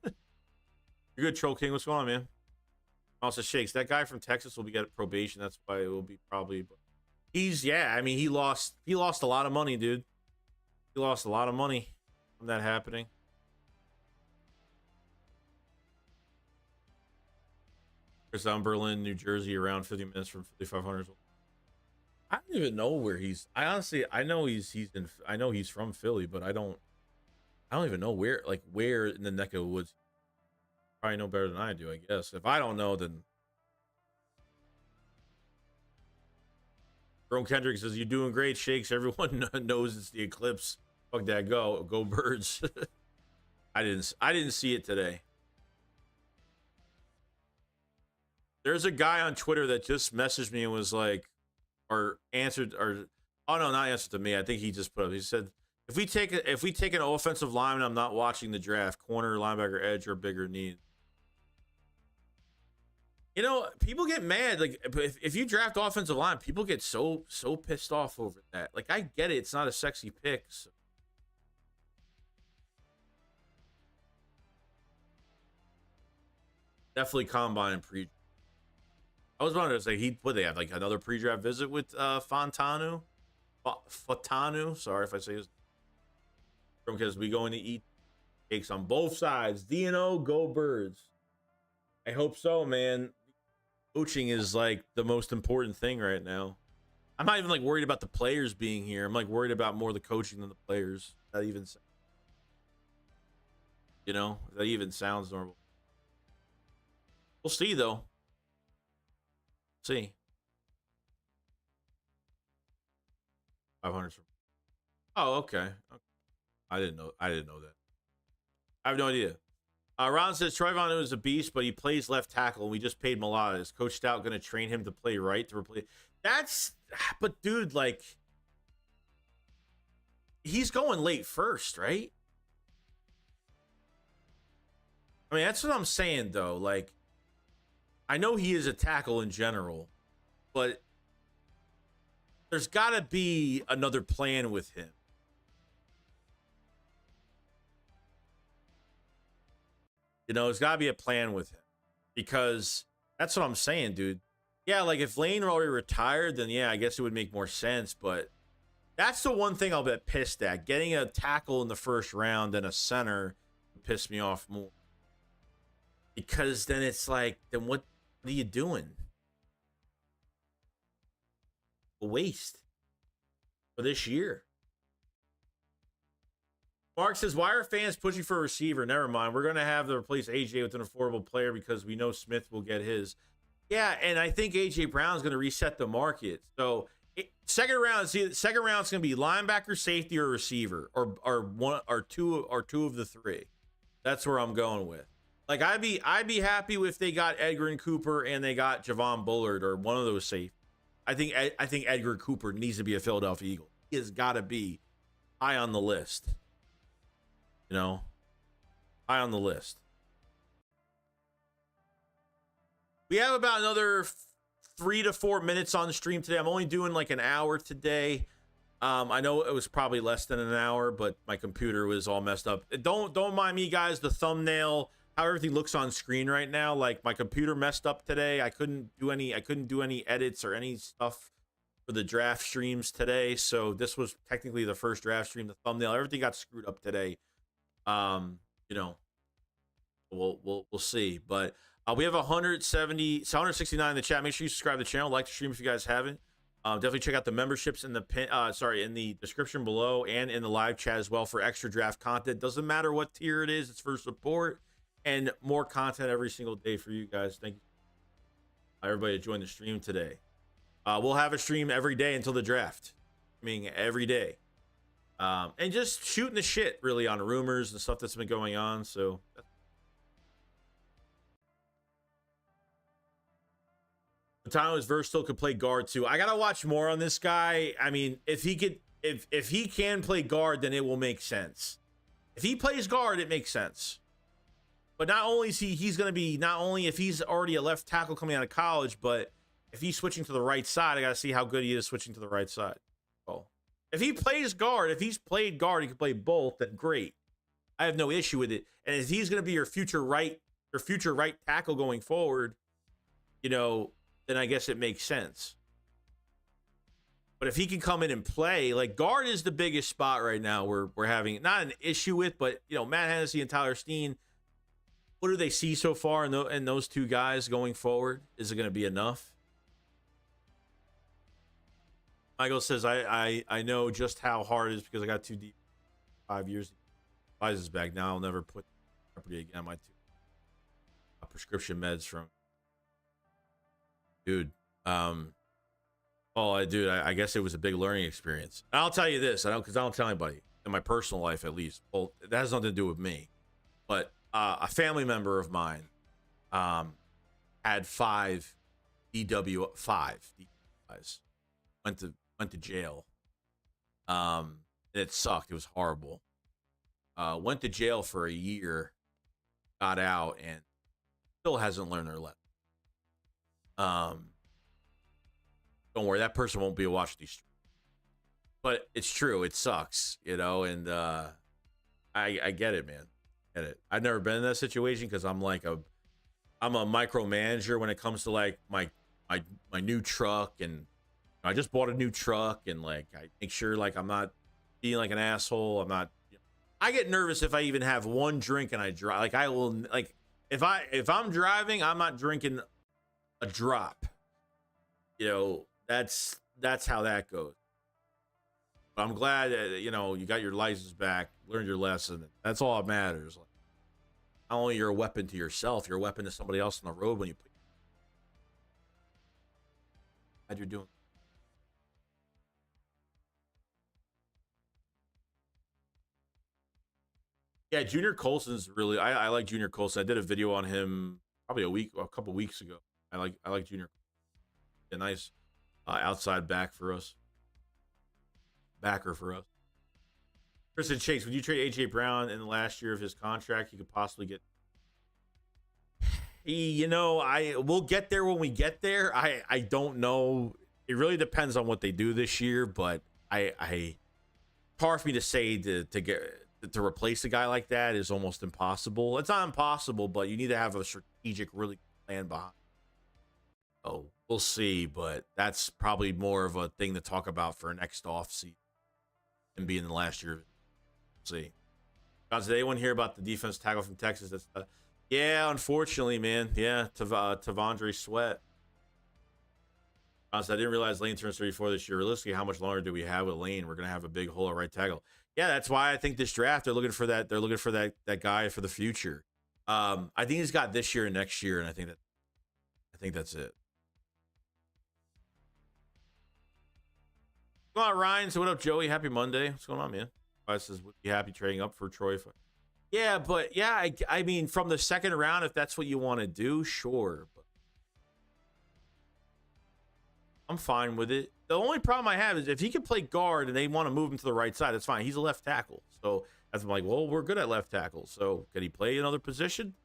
You're good, Troll King. What's going on, man? Also, Shakes, that guy from Texas will be at probation. That's why it will be probably. I mean, he lost a lot of money, dude. He lost a lot of money from that happening. Cumberland, New Jersey, around 50 minutes from 5,500. I don't even know where he's. I know he's from Philly, but I don't even know where in the neck of the woods. Probably know better than I do, I guess. If I don't know, then Jerome Kendrick says, "You're doing great, Shakes. Everyone knows it's the eclipse. Fuck that, go Birds." I didn't see it today. There's a guy on Twitter that just messaged me and was like, or answered, or oh no, not answered to me. I think he just put up. He said, if we take an offensive lineman, I'm not watching the draft. Corner, linebacker, edge, or bigger need. You know, people get mad. Like if you draft offensive line, people get so pissed off over that. Like I get it. It's not a sexy pick. So. Definitely combine and pre. I was wondering, like, would they have like another pre-draft visit with Fontanu? Sorry if I say his name. Because we going to eat cakes on both sides. D&O, go Birds. I hope so, man. Coaching is like the most important thing right now. I'm not even like worried about the players being here. I'm like worried about more the coaching than the players. That even, that even sounds normal. We'll see though. See. 500. Oh, okay. I didn't know that. I have no idea. Ron says Troy Von is a beast, but he plays left tackle, and we just paid Malata. Is Coach Stout going to train him to play right to replace? But dude, like, he's going late first, right? I mean, that's what I'm saying, though. Like, I know he is a tackle in general, but there's got to be another plan with him. There's got to be a plan with him, because that's what I'm saying, dude. Yeah, like if Lane already retired, then yeah, I guess it would make more sense. But that's the one thing I'll be pissed at. Getting a tackle in the first round and a center would piss me off more. Because then it's like, then what are you doing? A waste for this year. Mark says, why are fans pushing for a receiver? Never mind. We're going to have to replace AJ with an affordable player because we know Smith will get his. Yeah, and I think AJ Brown's going to reset the market. So second round is going to be linebacker, safety, or receiver, or one or two of the three. That's where I'm going with. Like I'd be happy if they got Edgar and Cooper and they got Javon Bullard or one of those safeties. I think Edgar Cooper needs to be a Philadelphia Eagle. He has got to be high on the list. High on the list. We have about another 3 to 4 minutes on the stream today. I'm only doing like an hour today. I know it was probably less than an hour, but my computer was all messed up. Don't mind me, guys. The thumbnail how everything looks on screen right now. Like my computer messed up today. I couldn't do any edits or any stuff for the draft streams today. So this was technically the first draft stream. The thumbnail, everything got screwed up today. You know, we'll see. But we have 169 in the chat. Make sure you subscribe to the channel, like the stream if you guys haven't. Definitely check out the memberships in the in the description below and in the live chat as well for extra draft content. Doesn't matter what tier it is, it's for support and more content every single day for you guys. Thank you, everybody, to join the stream today. We'll have a stream every day until the draft. I mean, every day. And just shooting the shit really on rumors and stuff that's been going on. So Latano is versatile, could play guard too. I gotta watch more on this guy. I mean, if he can play guard, then it will make sense. If he plays guard, it makes sense. But not only is he's gonna be, not only if he's already a left tackle coming out of college, but if he's switching to the right side, I gotta see how good he is switching to the right side. Oh, if he plays guard, if he's played guard, he can play both. Then great. I have no issue with it. And if he's gonna be your future right tackle going forward, you know, then I guess it makes sense. But if he can come in and play, like guard is the biggest spot right now we're having not an issue with, but you know, Matt Hennessy and Tyler Steen, what do they see so far in those two guys going forward? Is it going to be enough? Michael says, I know just how hard it is because I got 2 deep 5 years. Liza's back now. I'll never put property again. My 2 prescription meds from dude. I guess it was a big learning experience. And I'll tell you this, because I don't tell anybody in my personal life, at least. Well, that has nothing to do with me, but a family member of mine had 5 DWIs. Went to jail. And it sucked. It was horrible. Went to jail for a year, got out, and still hasn't learned their lesson. Don't worry, that person won't be watching these streams. But it's true, it sucks, you know, and I get it, man. Get it. I've never been in that situation because I'm a micromanager when it comes to like my new truck, and I just bought a new truck, and like I make sure like I'm not being like an asshole. I'm not. You know, I get nervous if I even have one drink and I drive. Like I will like if I'm driving, I'm not drinking a drop. You know, that's how that goes. But I'm glad that, you know, you got your license back, learned your lesson. That's all that matters. Like, not only you're a weapon to yourself, you're a weapon to somebody else on the road when you put. How you're doing? Yeah, Junior Colson's really. I like Junior Colson. I did a video on him probably a couple weeks ago. I like Junior. A nice outside backer for us. Kristen Chase, would you trade AJ Brown in the last year of his contract? He could possibly get. You know, we'll get there when we get there. I don't know. It really depends on what they do this year, but hard for me to say to replace a guy like that is almost impossible. It's not impossible, but you need to have a strategic, really plan behind. Oh, we'll see, but that's probably more of a thing to talk about for next offseason and be in the last year. We'll see. Guys, did anyone hear about the defense tackle from Texas? That's yeah, unfortunately, man. Yeah, Tavondre Sweat. Guys, I didn't realize Lane turns 34 this year. Realistically, how much longer do we have with Lane? We're gonna have a big hole at right tackle. Yeah, that's why I think this draft they're looking for that. They're looking for that guy for the future. I think he's got this year and next year, and I think that's it. What's going on, Ryan? So what up, Joey? Happy Monday. What's going on, man? I says, would be happy trading up for Troy. Yeah, but yeah, I mean, from the second round, if that's what you want to do, sure. But I'm fine with it. The only problem I have is if he can play guard and they want to move him to the right side, that's fine. He's a left tackle. So that's like, well, we're good at left tackle. So can he play another position?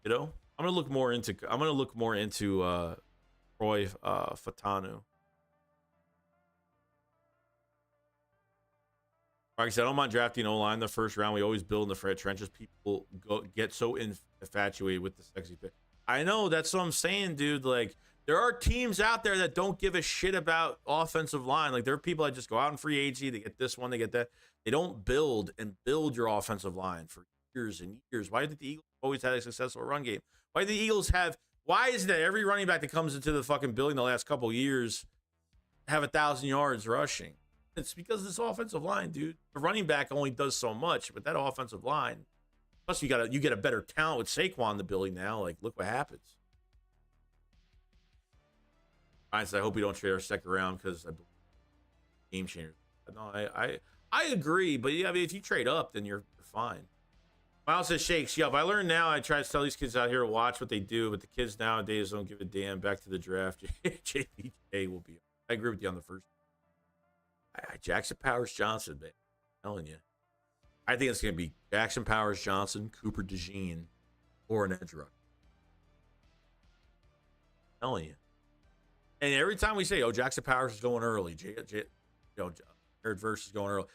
You know, I'm gonna look more into Troy Fatanu. Like I said, I don't mind drafting O-line in the first round. We always build in the trenches. People get so infatuated with the sexy pick. I know, that's what I'm saying, dude. Like, there are teams out there that don't give a shit about offensive line. Like, there are people that just go out in free agency. They get this one, they get that. They don't build your offensive line for years and years. Why did the Eagles always have a successful run game? Why do the Eagles why is it that every running back that comes into the fucking building the last couple of years have 1,000 yards rushing? It's because of this offensive line, dude. The running back only does so much, but that offensive line, plus you get a better talent with Saquon in the building now. Like, look what happens. All right, so I hope we don't trade our second round because I believe game changer. No, I agree, but yeah, I mean, if you trade up, then you're fine. Miles says shakes. Yup, I learned now. I try to tell these kids out here to watch what they do, but the kids nowadays don't give a damn. Back to the draft. JPJ will be. I agree with you on the first. Jackson Powers Johnson, man. I'm telling you. I think it's going to be Jackson Powers Johnson, Cooper DeJean, or an edge rush. I'm telling you. And every time we say, Jackson Powers is going early, Jared Verse is going early,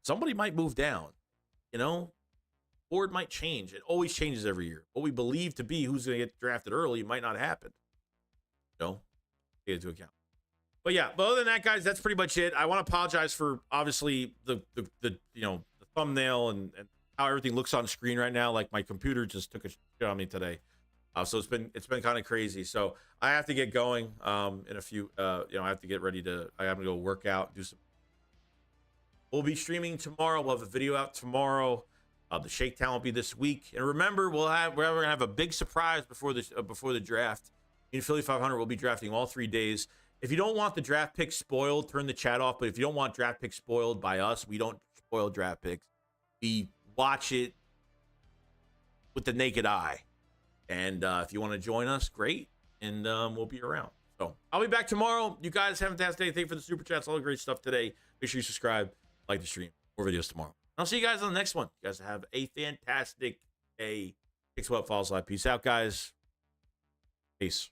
somebody might move down. Board might change. It always changes every year. What we believe to be who's going to get drafted early might not happen. Take it into account. But yeah, other than that, guys, that's pretty much it. I want to apologize for obviously the thumbnail and how everything looks on screen right now. Like, my computer just took a shit on me today. So it's been kind of crazy. So I have to get going in a few. I have to get ready to. I have to go work out, do some. We'll be streaming tomorrow. We'll have a video out tomorrow. The Shakedown will be this week. And remember, we're gonna have a big surprise before the draft. In Philly 500, we'll be drafting all 3 days. If you don't want the draft picks spoiled, turn the chat off. But if you don't want draft picks spoiled by us, we don't spoil draft picks. We watch it with the naked eye. And if you want to join us, great. And we'll be around. So I'll be back tomorrow. You guys have a fantastic day. Thank you for the super chats. All the great stuff today. Make sure you subscribe, like the stream. More videos tomorrow. I'll see you guys on the next one. You guys have a fantastic day. Thanks for what follows live. Peace out, guys. Peace.